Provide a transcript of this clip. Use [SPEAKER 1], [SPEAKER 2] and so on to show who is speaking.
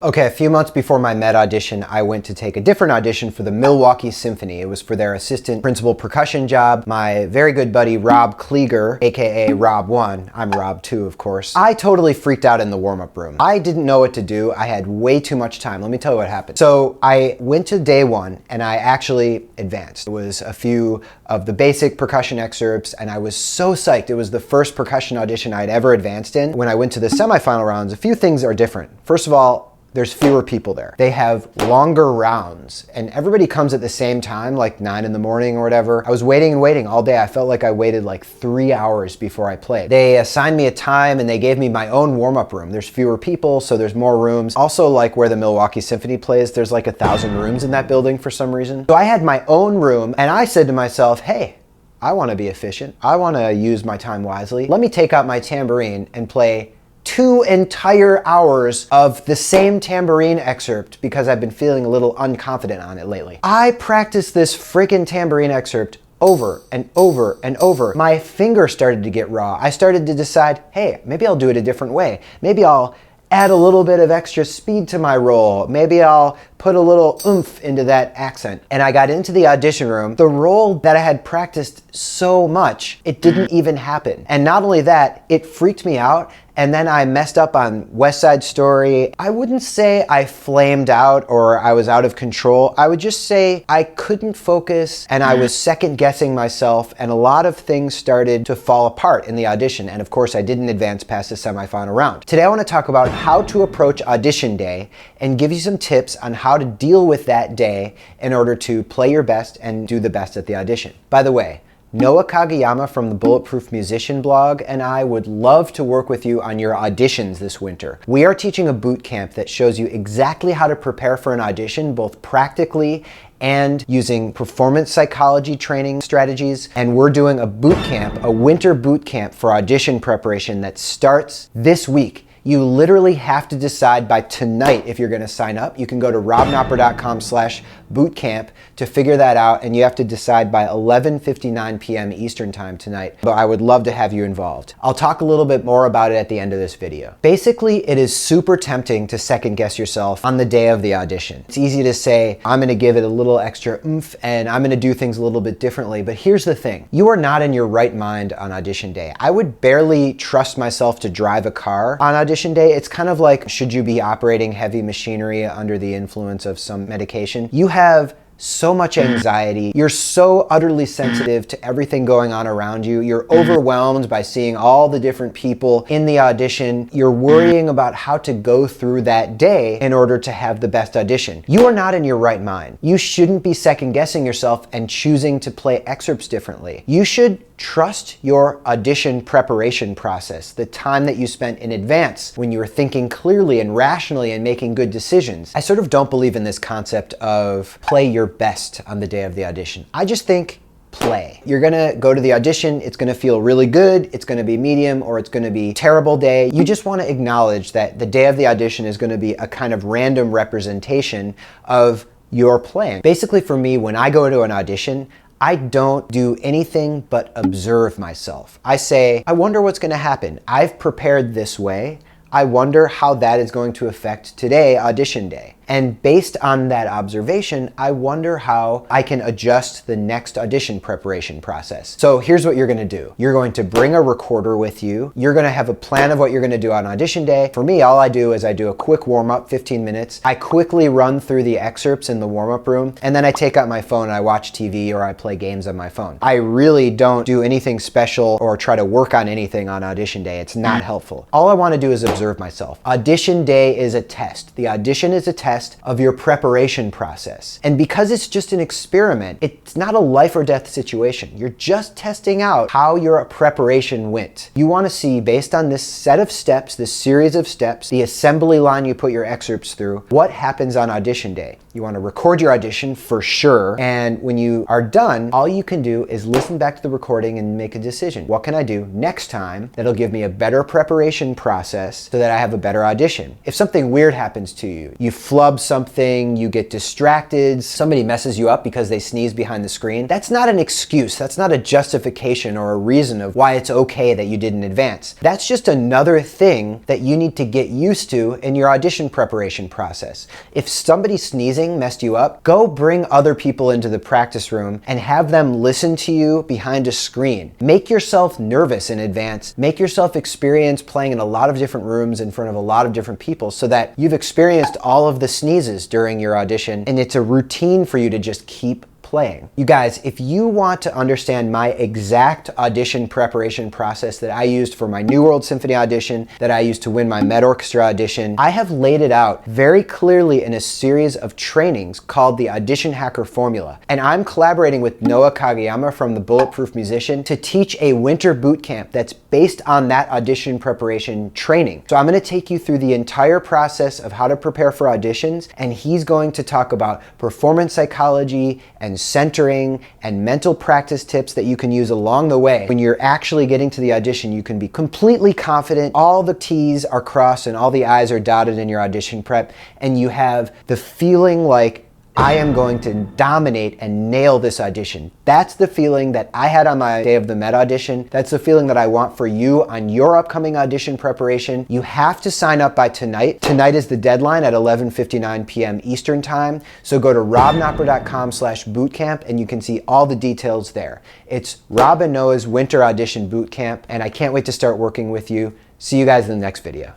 [SPEAKER 1] Okay, a few months before my Met audition, I went to take a different audition for the Milwaukee Symphony. It was for their assistant principal percussion job. My very good buddy, Rob Klieger, AKA Rob 1, I'm Rob 2, of course. I totally freaked out in the warm-up room. I didn't know what to do. I had way too much time. Let me tell you what happened. So I went to day one and I actually advanced. It was a few of the basic percussion excerpts and I was so psyched. It was the first percussion audition I'd ever advanced in. When I went to the semifinal rounds, a few things are different. First of all, there's fewer people there. They have longer rounds and everybody comes at the same time, like 9 in the morning or whatever. I was waiting and waiting all day. I felt like I waited like 3 hours before I played. They assigned me a time and they gave me my own warm-up room. There's fewer people, so there's more rooms. Also, like where the Milwaukee Symphony plays, there's like 1,000 rooms in that building for some reason. So I had my own room and I said to myself, hey, I wanna be efficient. I wanna use my time wisely. Let me take out my tambourine and play 2 entire hours of the same tambourine excerpt because I've been feeling a little unconfident on it lately. I practiced this freaking tambourine excerpt over and over and over. My finger started to get raw. I started to decide, hey, maybe I'll do it a different way. Maybe I'll add a little bit of extra speed to my roll. Maybe I'll put a little oomph into that accent. And I got into the audition room. The roll that I had practiced so much, it didn't even happen. And not only that, it freaked me out. And then I messed up on West Side Story. I wouldn't say I flamed out or I was out of control. I would just say I couldn't focus and I was second guessing myself and a lot of things started to fall apart in the audition. And of course I didn't advance past the semifinal round. Today I want to talk about how to approach audition day and give you some tips on how to deal with that day in order to play your best and do the best at the audition. By the way, Noah Kageyama from the Bulletproof Musician blog and I would love to work with you on your auditions this winter. We are teaching a boot camp that shows you exactly how to prepare for an audition, both practically and using performance psychology training strategies. And we're doing a boot camp, a winter boot camp for audition preparation that starts this week. You literally have to decide by tonight if you're gonna sign up. You can go to robknopper.com/bootcamp to figure that out, and you have to decide by 11:59 p.m. Eastern time tonight. But I would love to have you involved. I'll talk a little bit more about it at the end of this video. Basically, it is super tempting to second guess yourself on the day of the audition. It's easy to say, I'm gonna give it a little extra oomph and I'm gonna do things a little bit differently, but here's the thing. You are not in your right mind on audition day. I would barely trust myself to drive a car on audition day. It's kind of like, should you be operating heavy machinery under the influence of some medication? You have so much anxiety. You're so utterly sensitive to everything going on around you. You're overwhelmed by seeing all the different people in the audition. You're worrying about how to go through that day in order to have the best audition. You are not in your right mind. You shouldn't be second guessing yourself and choosing to play excerpts differently. You should trust your audition preparation process, the time that you spent in advance when you were thinking clearly and rationally and making good decisions. I sort of don't believe in this concept of play your best on the day of the audition. I just think play. You're gonna go to the audition, it's gonna feel really good, it's gonna be medium, or it's gonna be terrible day. You just wanna acknowledge that the day of the audition is gonna be a kind of random representation of your playing. Basically for me, when I go to an audition, I don't do anything but observe myself. I say, I wonder what's gonna happen. I've prepared this way. I wonder how that is going to affect today, audition day. And based on that observation, I wonder how I can adjust the next audition preparation process. So here's what you're gonna do. You're going to bring a recorder with you. You're gonna have a plan of what you're gonna do on audition day. For me, all I do is I do a quick warm-up, 15 minutes. I quickly run through the excerpts in the warm-up room, and then I take out my phone and I watch TV or I play games on my phone. I really don't do anything special or try to work on anything on audition day. It's not helpful. All I wanna do is observe myself. Audition day is a test. The audition is a test of your preparation process. And because it's just an experiment, it's not a life or death situation. You're just testing out how your preparation went. You want to see, based on this set of steps, this series of steps, the assembly line you put your excerpts through, what happens on audition day. You want to record your audition for sure. And when you are done, all you can do is listen back to the recording and make a decision. What can I do next time that'll give me a better preparation process so that I have a better audition? If something weird happens to you, you flush flub something, you get distracted, somebody messes you up because they sneeze behind the screen, that's not an excuse. That's not a justification or a reason of why it's okay that you didn't advance. That's just another thing that you need to get used to in your audition preparation process. If somebody sneezing messed you up, go bring other people into the practice room and have them listen to you behind a screen. Make yourself nervous in advance. Make yourself experience playing in a lot of different rooms in front of a lot of different people so that you've experienced all of the sneezes during your audition and it's a routine for you to just keep playing. You guys, if you want to understand my exact audition preparation process that I used for my New World Symphony audition, that I used to win my Met Orchestra audition, I have laid it out very clearly in a series of trainings called the Audition Hacker Formula. And I'm collaborating with Noah Kageyama from The Bulletproof Musician to teach a winter boot camp that's based on that audition preparation training. So I'm going to take you through the entire process of how to prepare for auditions, and he's going to talk about performance psychology and centering and mental practice tips that you can use along the way. When you're actually getting to the audition, you can be completely confident, all the T's are crossed and all the I's are dotted in your audition prep, and you have the feeling like, I am going to dominate and nail this audition. That's the feeling that I had on my day of the Met audition. That's the feeling that I want for you on your upcoming audition preparation. You have to sign up by tonight. Tonight is the deadline at 11:59 p.m. Eastern time. So go to robknopper.com/bootcamp and you can see all the details there. It's Rob and Noah's Winter Audition Bootcamp, and I can't wait to start working with you. See you guys in the next video.